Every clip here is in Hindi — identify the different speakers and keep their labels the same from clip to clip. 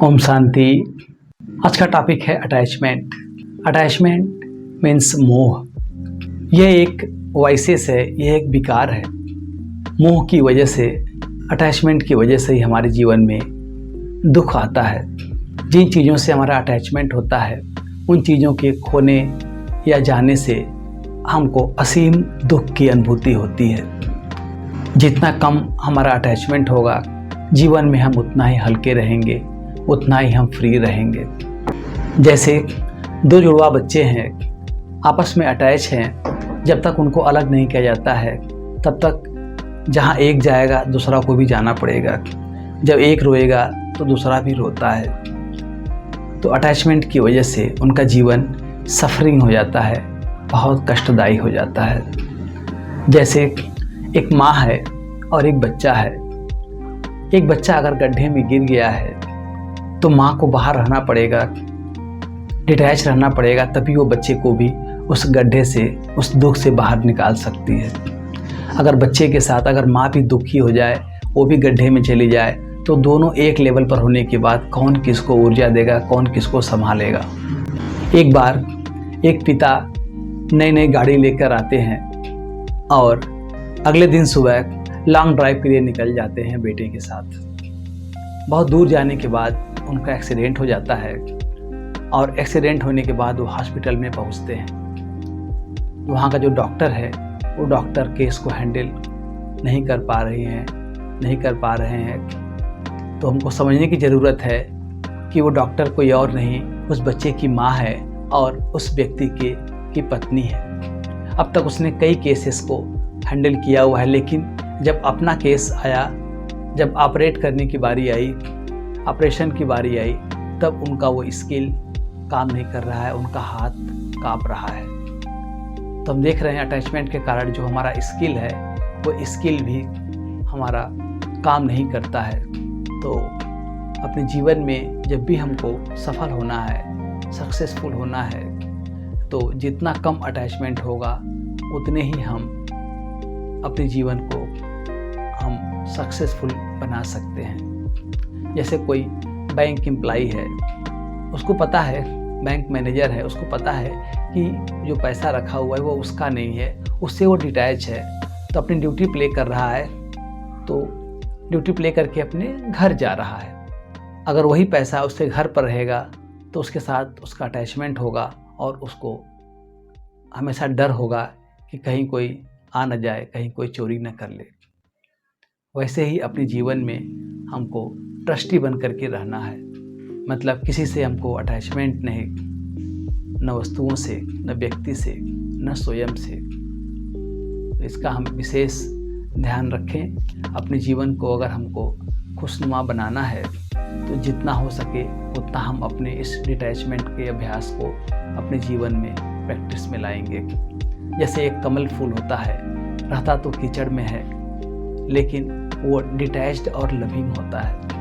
Speaker 1: ओम शांति। आज का टॉपिक है अटैचमेंट। अटैचमेंट मीन्स मोह। यह एक वाइसेस है, यह एक विकार है। मोह की वजह से, अटैचमेंट की वजह से ही हमारे जीवन में दुख आता है। जिन चीज़ों से हमारा अटैचमेंट होता है, उन चीज़ों के खोने या जाने से हमको असीम दुख की अनुभूति होती है। जितना कम हमारा अटैचमेंट होगा, जीवन में हम उतना ही हल्के रहेंगे, उतना ही हम फ्री रहेंगे। जैसे दो जुड़वा बच्चे हैं, आपस में अटैच हैं। जब तक उनको अलग नहीं किया जाता है, तब तक जहाँ एक जाएगा दूसरा को भी जाना पड़ेगा। जब एक रोएगा तो दूसरा भी रोता है। तो अटैचमेंट की वजह से उनका जीवन सफरिंग हो जाता है, बहुत कष्टदायी हो जाता है। जैसे एक माँ है और एक बच्चा है। एक बच्चा अगर गड्ढे में गिर गया है तो माँ को बाहर रहना पड़ेगा, डिटैच रहना पड़ेगा, तभी वो बच्चे को भी उस गड्ढे से, उस दुख से बाहर निकाल सकती है। अगर बच्चे के साथ अगर माँ भी दुखी हो जाए, वो भी गड्ढे में चली जाए, तो दोनों एक लेवल पर होने के बाद कौन किसको ऊर्जा देगा, कौन किसको संभालेगा। एक बार एक पिता नई नई गाड़ी लेकर आते हैं और अगले दिन सुबह लॉन्ग ड्राइव के लिए निकल जाते हैं बेटे के साथ। बहुत दूर जाने के बाद उनका एक्सीडेंट हो जाता है और एक्सीडेंट होने के बाद वो हॉस्पिटल में पहुंचते हैं। वहाँ का जो डॉक्टर है, वो डॉक्टर केस को हैंडल नहीं कर पा रहे हैं। तो हमको समझने की ज़रूरत है कि वो डॉक्टर कोई और नहीं, उस बच्चे की माँ है और उस व्यक्ति की पत्नी है। अब तक उसने कई केसेस को हैंडल किया हुआ है, लेकिन जब अपना केस आया, जब ऑपरेट करने की बारी आई, ऑपरेशन की बारी आई, तब उनका वो स्किल काम नहीं कर रहा है, उनका हाथ कांप रहा है। तो हम देख रहे हैं अटैचमेंट के कारण जो हमारा स्किल है, वो स्किल भी हमारा काम नहीं करता है। तो अपने जीवन में जब भी हमको सफल होना है, सक्सेसफुल होना है, तो जितना कम अटैचमेंट होगा, उतने ही हम अपने जीवन को हम सक्सेसफुल बना सकते हैं। जैसे कोई बैंक एम्प्लॉई है, उसको पता है, बैंक मैनेजर है, उसको पता है कि जो पैसा रखा हुआ है वो उसका नहीं है, उससे वो डिटैच है। तो अपनी ड्यूटी प्ले कर रहा है, तो ड्यूटी प्ले करके अपने घर जा रहा है। अगर वही पैसा उसके घर पर रहेगा तो उसके साथ उसका अटैचमेंट होगा और उसको हमेशा डर होगा कि कहीं कोई आ न जाए, कहीं कोई चोरी न कर ले। वैसे ही अपने जीवन में हमको ट्रस्टी बन करके रहना है। मतलब किसी से हमको अटैचमेंट नहीं, न वस्तुओं से, न व्यक्ति से, न स्वयं से। तो इसका हम विशेष ध्यान रखें। अपने जीवन को अगर हमको खुशनुमा बनाना है, तो जितना हो सके उतना हम अपने इस डिटैचमेंट के अभ्यास को अपने जीवन में प्रैक्टिस में लाएंगे। जैसे एक कमल फूल होता है, रहता तो कीचड़ में है, लेकिन वो डिटैच्ड और लविंग होता है,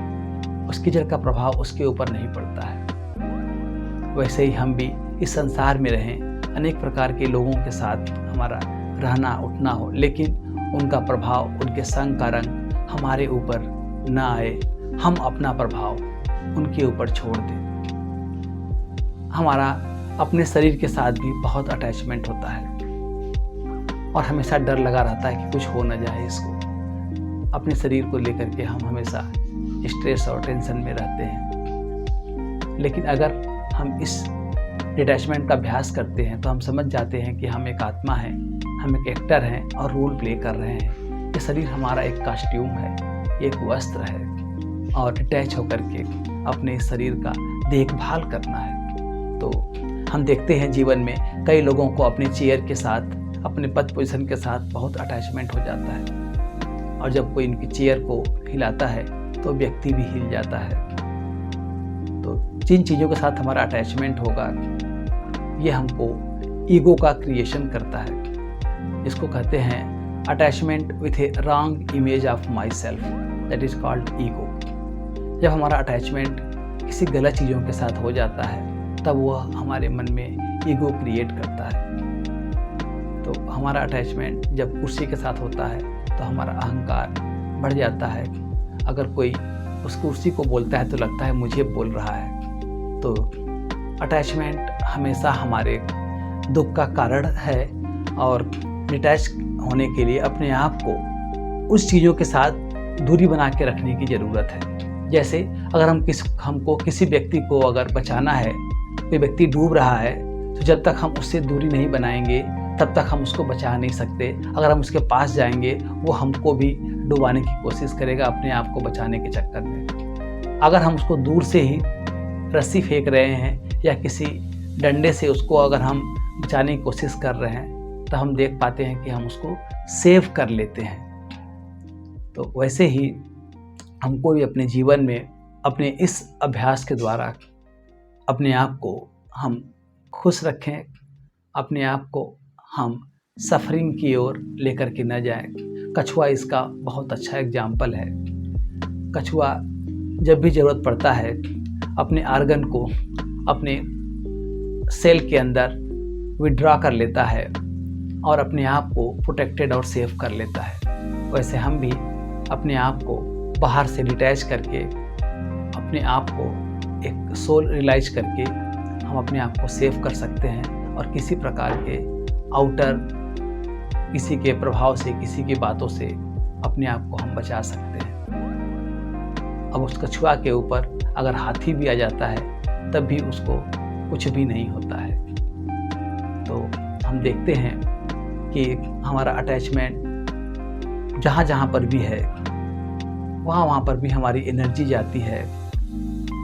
Speaker 1: उस कीचड़ का प्रभाव उसके ऊपर नहीं पड़ता है। वैसे ही हम भी इस संसार में रहें, अनेक प्रकार के लोगों के साथ हमारा रहना उठना हो, लेकिन उनका प्रभाव, उनके संग का रंग हमारे ऊपर ना आए, हम अपना प्रभाव उनके ऊपर छोड़ दें। हमारा अपने शरीर के साथ भी बहुत अटैचमेंट होता है और हमेशा डर लगा रहता है कि कुछ हो न जाए इसको। अपने शरीर को लेकर के हम हमेशा स्ट्रेस और टेंशन में रहते हैं। लेकिन अगर हम इस डिटैचमेंट का अभ्यास करते हैं, तो हम समझ जाते हैं कि हम एक आत्मा हैं, हम एक एक्टर हैं और रोल प्ले कर रहे हैं। ये शरीर हमारा एक कॉस्ट्यूम है, एक वस्त्र है, और डिटैच होकर के अपने इस शरीर का देखभाल करना है। तो हम देखते हैं जीवन में कई लोगों को अपने चेयर के साथ, अपने पद पोजीशन के साथ बहुत अटैचमेंट हो जाता है, और जब कोई इनकी चेयर को हिलाता है तो व्यक्ति भी हिल जाता है। तो जिन चीज़ों के साथ हमारा अटैचमेंट होगा, ये हमको ईगो का क्रिएशन करता है। इसको कहते हैं attachment with A wrong image of my self, that is called ego. जब हमारा अटैचमेंट किसी गलत चीज़ों के साथ हो जाता है, तब वह हमारे मन में ईगो क्रिएट करता है। तो हमारा अटैचमेंट जब कुर्सी के साथ होता है, तो हमारा अहंकार बढ़ जाता है। अगर कोई उस कुर्सी को बोलता है तो लगता है मुझे बोल रहा है। तो अटैचमेंट हमेशा हमारे दुख का कारण है और डिटैच होने के लिए अपने आप को उस चीज़ों के साथ दूरी बना के रखने की ज़रूरत है। जैसे अगर हमको किसी व्यक्ति को अगर बचाना है, कोई व्यक्ति डूब रहा है, तो जब तक हम उससे दूरी नहीं बनाएंगे तब तक हम उसको बचा नहीं सकते। अगर हम उसके पास जाएंगे वो हमको भी डुबाने की कोशिश करेगा अपने आप को बचाने के चक्कर में। अगर हम उसको दूर से ही रस्सी फेंक रहे हैं या किसी डंडे से उसको अगर हम बचाने की कोशिश कर रहे हैं तो हम देख पाते हैं कि हम उसको सेव कर लेते हैं। तो वैसे ही हमको भी अपने जीवन में अपने इस अभ्यास के द्वारा अपने आप को हम खुश रखें, अपने आप को हम सफरिंग की ओर लेकर के न जाएं। कछुआ इसका बहुत अच्छा एग्जाम्पल है। कछुआ जब भी ज़रूरत पड़ता है अपने आर्गन को अपने सेल के अंदर विड्रॉ कर लेता है और अपने आप को प्रोटेक्टेड और सेफ कर लेता है। वैसे हम भी अपने आप को बाहर से डिटैच करके अपने आप को एक सोल रियलाइज करके हम अपने आप को सेव कर सकते हैं और किसी प्रकार के आउटर किसी के प्रभाव से, किसी की बातों से अपने आप को हम बचा सकते हैं। अब उस कछुआ के ऊपर अगर हाथी भी आ जाता है तब भी उसको कुछ भी नहीं होता है। तो हम देखते हैं कि हमारा अटैचमेंट जहाँ जहाँ पर भी है वहाँ पर भी हमारी एनर्जी जाती है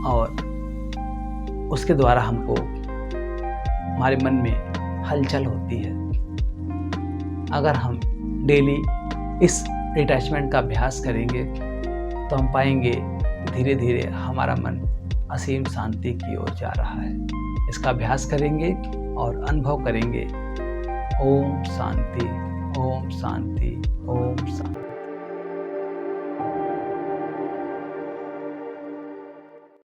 Speaker 1: और उसके द्वारा हमको हमारे मन में हलचल होती है। अगर हम डेली इस डिटैचमेंट का अभ्यास करेंगे तो हम पाएंगे धीरे धीरे हमारा मन असीम शांति की ओर जा रहा है। इसका अभ्यास करेंगे और अनुभव करेंगे। ओम शांति, ओम शांति, ओम शांति।